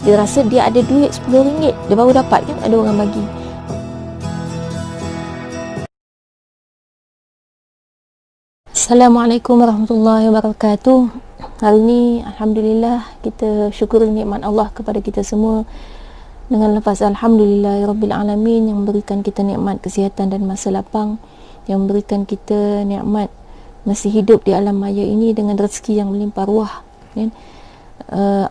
Dia rasa dia ada duit RM10, dia baru dapat kan, ada orang bagi. Assalamualaikum warahmatullahi wabarakatuh. Hari ini Alhamdulillah kita syukuri nikmat Allah kepada kita semua dengan lafaz Alhamdulillahirabbil alamin, yang memberikan kita nikmat kesihatan dan masa lapang, yang memberikan kita nikmat masih hidup di alam maya ini dengan rezeki yang melimpah ruah, kan?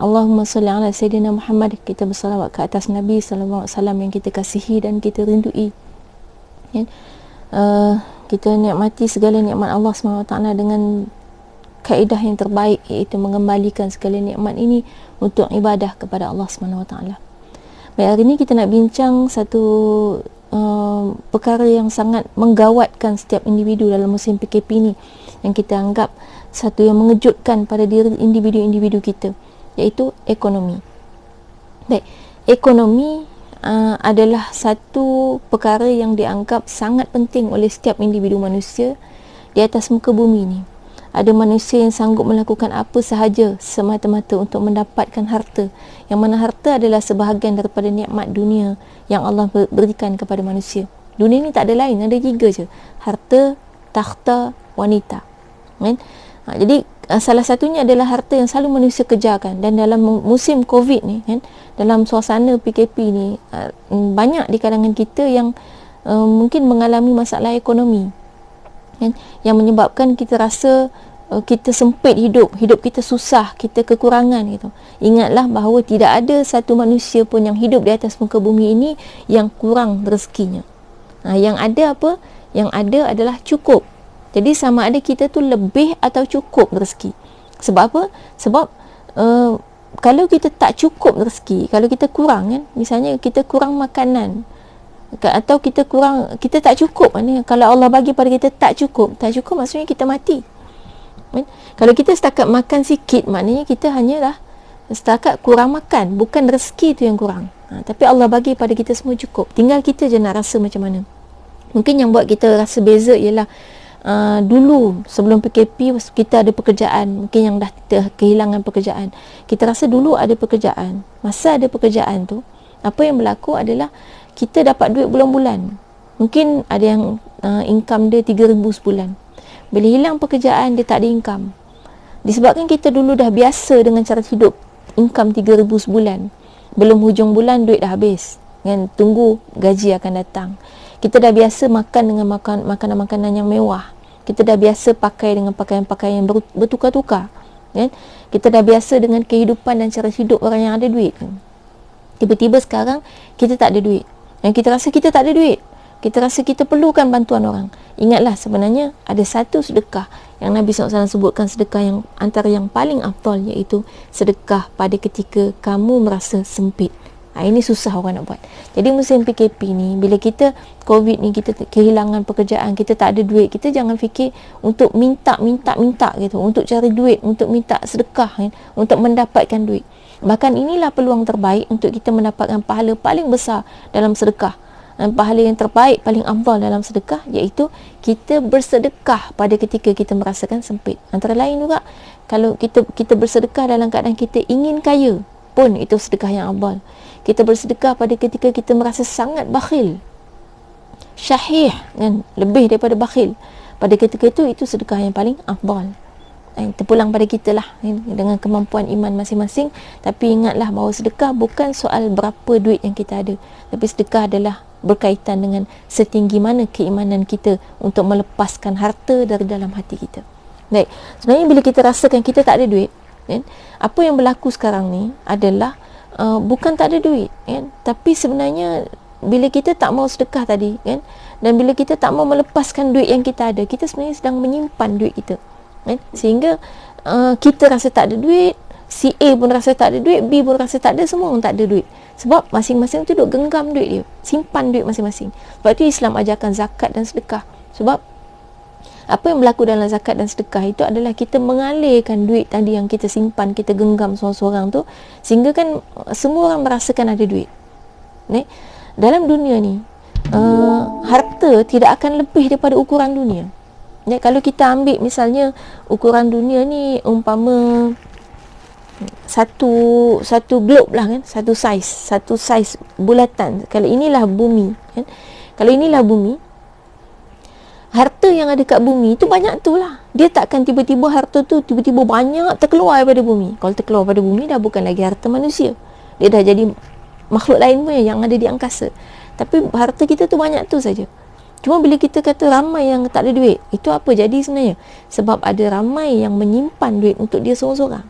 Allahumma salli ala Sayyidina Muhammad. Kita bersalawat ke atas Nabi sallallahu alaihi wasallam yang kita kasihi dan kita rindui, kan? Kita nikmati segala nikmat Allah SWT dengan kaedah yang terbaik, iaitu mengembalikan segala nikmat ini untuk ibadah kepada Allah SWT. Baik, hari ini kita nak bincang satu perkara yang sangat menggawatkan setiap individu dalam musim PKP ini, yang kita anggap satu yang mengejutkan pada diri individu-individu kita, iaitu ekonomi. Baik, ekonomi adalah satu perkara yang dianggap sangat penting oleh setiap individu manusia di atas muka bumi ini. Ada manusia yang sanggup melakukan apa sahaja semata-mata untuk mendapatkan harta, yang mana harta adalah sebahagian daripada nikmat dunia yang Allah berikan kepada manusia. Dunia ni tak ada lain, ada 3 je: harta, takhta, wanita, kan? Jadi salah satunya adalah harta yang selalu manusia kejarkan. Dan dalam musim COVID ni, kan, dalam suasana PKP ni, banyak di kalangan kita yang mungkin mengalami masalah ekonomi, kan, yang menyebabkan kita rasa kita sempit hidup kita susah, kita kekurangan gitu. Ingatlah bahawa tidak ada satu manusia pun yang hidup di atas muka bumi ini yang kurang rezekinya. Yang ada apa? Yang ada adalah cukup. Jadi sama ada kita tu lebih atau cukup rezeki. Sebab apa? Sebab kalau kita tak cukup rezeki, kalau kita kurang, kan, misalnya kita kurang makanan, atau kita tak cukup, maknanya kalau Allah bagi pada kita tak cukup maksudnya kita mati, kan? Kalau kita setakat makan sikit, maknanya kita hanyalah setakat kurang makan, bukan rezeki tu yang kurang. Tapi Allah bagi pada kita semua cukup. Tinggal kita je nak rasa macam mana. Mungkin yang buat kita rasa beza ialah dulu sebelum PKP kita ada pekerjaan, mungkin yang dah kehilangan pekerjaan, kita rasa dulu ada pekerjaan. Masa ada pekerjaan tu, apa yang berlaku adalah kita dapat duit bulan-bulan. Mungkin ada yang income dia 3,000 sebulan. Bila hilang pekerjaan, dia tak ada income. Disebabkan kita dulu dah biasa dengan cara hidup income 3,000 sebulan, belum hujung bulan duit dah habis, kan? Tunggu gaji akan datang. Kita dah biasa makan dengan makanan-makanan yang mewah. Kita dah biasa pakai dengan pakaian-pakaian yang bertukar-tukar, kan? Kita dah biasa dengan kehidupan dan cara hidup orang yang ada duit. Tiba-tiba sekarang kita tak ada duit, dan kita rasa kita tak ada duit. Kita rasa kita perlukan bantuan orang. Ingatlah, sebenarnya ada satu sedekah yang Nabi SAW sebutkan, sedekah yang antara yang paling afdal, iaitu sedekah pada ketika kamu merasa sempit. Ini susah orang nak buat. Jadi musim PKP ni, bila kita COVID ni, kita kehilangan pekerjaan, kita tak ada duit, kita jangan fikir untuk minta gitu, untuk cari duit, untuk minta sedekah, kan, untuk mendapatkan duit. Bahkan inilah peluang terbaik untuk kita mendapatkan pahala paling besar dalam sedekah. Pahala yang terbaik, paling afdal dalam sedekah, iaitu kita bersedekah pada ketika kita merasakan sempit. Antara lain juga, kalau kita bersedekah dalam keadaan kita ingin kaya pun, itu sedekah yang afdal. Kita bersedekah pada ketika kita merasa sangat bakhil, syahih, kan, lebih daripada bakhil, pada ketika itu sedekah yang paling afdal. Terpulang pada kita lah, kan, dengan kemampuan iman masing-masing. Tapi ingatlah bahawa sedekah bukan soal berapa duit yang kita ada, tapi sedekah adalah berkaitan dengan setinggi mana keimanan kita untuk melepaskan harta dari dalam hati kita. Baik, sebenarnya bila kita rasakan kita tak ada duit, kan, apa yang berlaku sekarang ni adalah bukan tak ada duit, kan, tapi sebenarnya bila kita tak mau sedekah tadi, kan, dan bila kita tak mau melepaskan duit yang kita ada, kita sebenarnya sedang menyimpan duit kita, kan, sehingga kita rasa tak ada duit, si A pun rasa tak ada duit, B pun rasa tak ada, semua orang tak ada duit. Sebab masing-masing tu duk genggam duit dia, simpan duit masing-masing. Sebab tu Islam ajarkan zakat dan sedekah. Sebab apa yang berlaku dalam zakat dan sedekah itu adalah kita mengalirkan duit tadi yang kita simpan, kita genggam seorang-seorang tu, sehingga kan semua orang merasakan ada duit. Dalam dunia ni, harta tidak akan lebih daripada ukuran dunia. Kalau kita ambil misalnya ukuran dunia ni, umpama satu globe lah kan, satu saiz bulatan. Kalau inilah bumi kan, kalau inilah bumi, harta yang ada kat bumi tu banyak tu lah. Dia takkan tiba-tiba harta tu tiba-tiba banyak terkeluar daripada bumi. Kalau terkeluar daripada bumi dah bukan lagi harta manusia, dia dah jadi makhluk lain pun yang ada di angkasa. Tapi harta kita tu banyak tu saja. Cuma bila kita kata ramai yang tak ada duit, itu apa jadi sebenarnya? Sebab ada ramai yang menyimpan duit untuk dia seorang-seorang.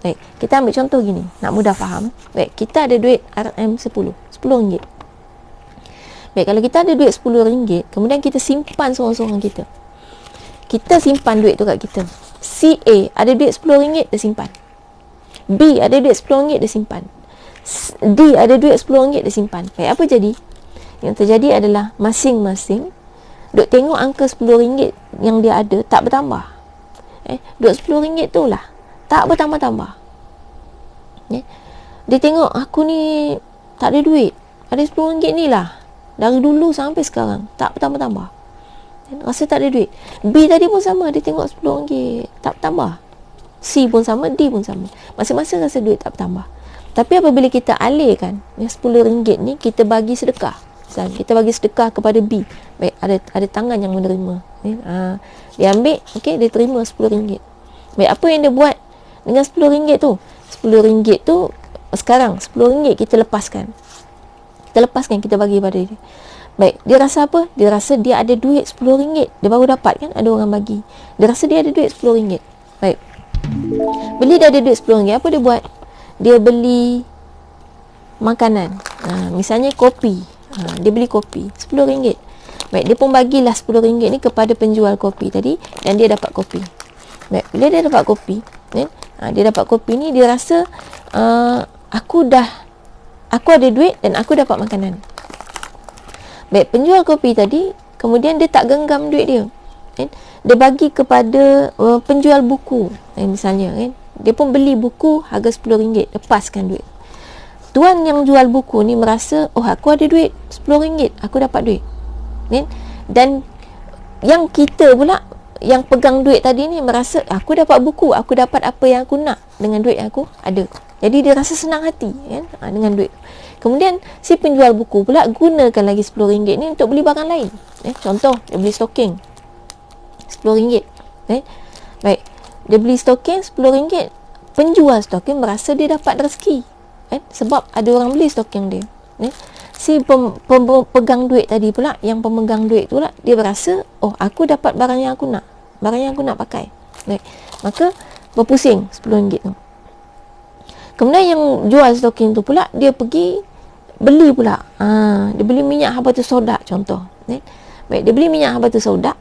Baik, kita ambil contoh gini, nak mudah faham. Baik, kita ada duit RM10, RM10. Baik, kalau kita ada duit RM10, kemudian kita simpan seorang-seorang kita. Kita simpan duit tu kat kita. Si A ada duit RM10, dia simpan. B ada duit RM10, dia simpan. D ada duit RM10, dia simpan. Baik, apa jadi? Yang terjadi adalah masing-masing duk tengok angka RM10 yang dia ada tak bertambah. Duit RM10 tu lah tak bertambah-tambah. Dia tengok aku ni tak ada duit, ada RM10 ni lah, dari dulu sampai sekarang tak bertambah-tambah. Rasa tak ada duit. B tadi pun sama, dia tengok RM10 tak bertambah. C pun sama, D pun sama. Masing-masing rasa duit tak bertambah. Tapi apabila kita alihkan RM10 ni, kita bagi sedekah. Kita bagi sedekah kepada B. Baik, ada tangan yang menerima. Dia ambil, okey, dia terima RM10. Baik, apa yang dia buat dengan RM10 tu? RM10 tu sekarang RM10 kita lepaskan. Kita bagi pada dia. Baik, dia rasa apa? Dia rasa dia ada duit RM10. Dia baru dapat kan, ada orang bagi. Dia rasa dia ada duit RM10. Baik. Bila dia ada duit RM10, apa dia buat? Dia beli makanan. Misalnya kopi. Dia beli kopi RM10. Baik, dia pun bagilah RM10 ni kepada penjual kopi tadi, dan dia dapat kopi. Baik, bila dia dapat kopi, dia dapat kopi ni, dia rasa aku ada duit dan aku dapat makanan. Baik, penjual kopi tadi kemudian dia tak genggam duit dia. Dia bagi kepada penjual buku. Misalnya dia pun beli buku harga RM10, lepaskan duit. Tuan yang jual buku ni merasa, oh, aku ada duit RM10, aku dapat duit. Dan yang kita pula, yang pegang duit tadi ni merasa, aku dapat buku, aku dapat apa yang aku nak dengan duit yang aku ada. Jadi dia rasa senang hati dengan duit. Kemudian si penjual buku pula gunakan lagi RM10 ni untuk beli barang lain. Contoh, dia beli stoking RM10. Baik, dia beli stoking RM10. Penjual stoking merasa dia dapat rezeki, sebab ada orang beli stoking dia. Si pemegang duit tadi pula, yang pemegang duit tu pula, dia berasa, oh, aku dapat barang yang aku nak, barang yang aku nak pakai. Baik, maka berpusing RM10 tu. Kemudian yang jual stoking tu pula, dia pergi beli pula. Dia beli minyak habatus sauda contoh. Baik, dia beli minyak habatus sauda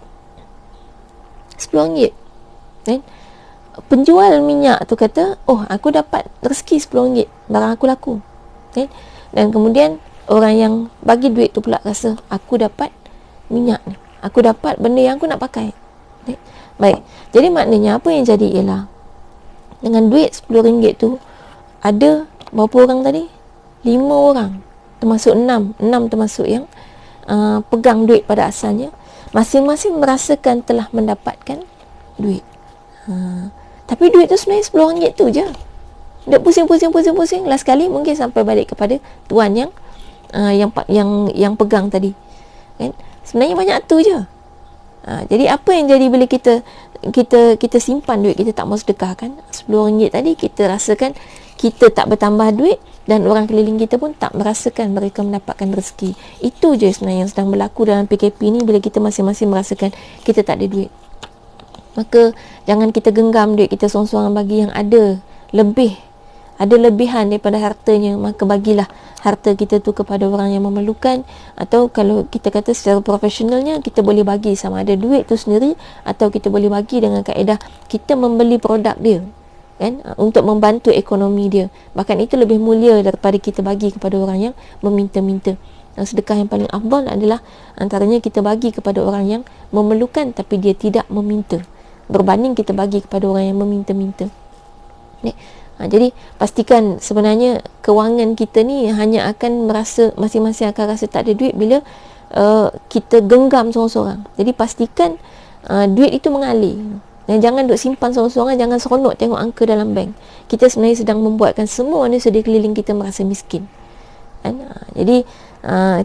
RM10. Penjual minyak tu kata, oh, aku dapat rezeki RM10, barang aku laku. Dan kemudian orang yang bagi duit tu pula rasa, aku dapat minyak ni, aku dapat benda yang aku nak pakai. Baik, jadi maknanya apa yang jadi ialah, dengan duit RM10 tu, ada berapa orang tadi? 5 orang, termasuk 6 termasuk yang pegang duit pada asalnya. Masing-masing merasakan telah mendapatkan duit. Tapi duit tu sebenarnya RM10 tu je. Dia pusing. Last kali mungkin sampai balik kepada tuan yang pegang tadi. Sebenarnya banyak tu je. Jadi apa yang jadi bila kita simpan duit, kita tak mau sedekahkan RM10 tadi, kita rasakan kita tak bertambah duit, dan orang keliling kita pun tak merasakan mereka mendapatkan rezeki. Itu je sebenarnya yang sedang berlaku dalam PKP ni, bila kita masing-masing merasakan kita tak ada duit. Maka jangan kita genggam duit kita seorang-seorang, bagi yang ada lebihan daripada hartanya, maka bagilah harta kita tu kepada orang yang memerlukan. Atau kalau kita kata secara profesionalnya, kita boleh bagi sama ada duit tu sendiri, atau kita boleh bagi dengan kaedah kita membeli produk dia, untuk membantu ekonomi dia. Bahkan itu lebih mulia daripada kita bagi kepada orang yang meminta-minta. Sedekah yang paling afdal adalah antaranya kita bagi kepada orang yang memerlukan tapi dia tidak meminta, berbanding kita bagi kepada orang yang meminta-minta. Jadi pastikan sebenarnya kewangan kita ni hanya akan merasa, masing-masing akan rasa tak ada duit bila kita genggam seorang-seorang. Jadi pastikan duit itu mengalir. Dan jangan duk simpan seorang-seorang, jangan seronok tengok angka dalam bank. Kita sebenarnya sedang membuatkan semua manusia di keliling kita merasa miskin. Kan? Jadi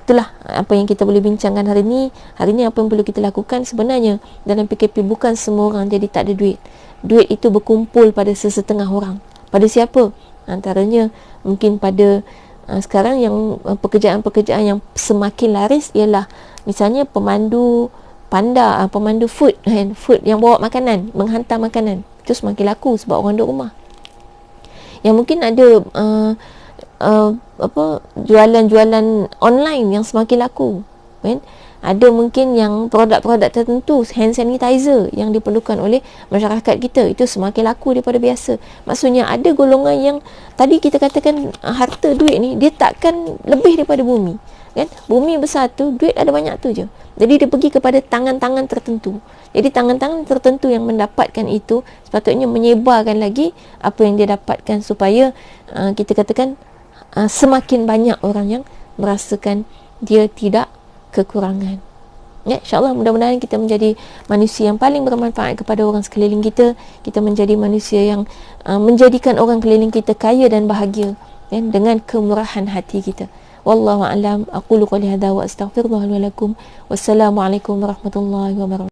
itulah apa yang kita boleh bincangkan hari ni. Hari ni apa yang perlu kita lakukan sebenarnya dalam PKP, bukan semua orang jadi tak ada duit. Duit itu berkumpul pada sesetengah orang. Pada siapa? Antaranya mungkin pada sekarang yang pekerjaan-pekerjaan yang semakin laris ialah misalnya pemandu pemandu food yang bawa makanan, menghantar makanan. Itu semakin laku sebab orang duduk rumah. Yang mungkin ada jualan-jualan online yang semakin laku, kan? Ada mungkin yang produk-produk tertentu, hand sanitizer yang diperlukan oleh masyarakat kita, itu semakin laku daripada biasa. Maksudnya ada golongan yang tadi kita katakan harta duit ni dia takkan lebih daripada bumi, kan? Bumi besar tu, duit ada banyak tu je. Jadi dia pergi kepada tangan-tangan tertentu. Jadi tangan-tangan tertentu yang mendapatkan itu sepatutnya menyebarkan lagi apa yang dia dapatkan supaya kita katakan semakin banyak orang yang merasakan dia tidak kekurangan. Ya, insyaAllah mudah-mudahan kita menjadi manusia yang paling bermanfaat kepada orang sekeliling kita. Kita menjadi manusia yang menjadikan orang keliling kita kaya dan bahagia, ya, dengan kemurahan hati kita. Wallahu a'lam. Aqulu qouli hadza wa astaghfirullah li wa lakum. Wassalamualaikum warahmatullahi wabarakatuh.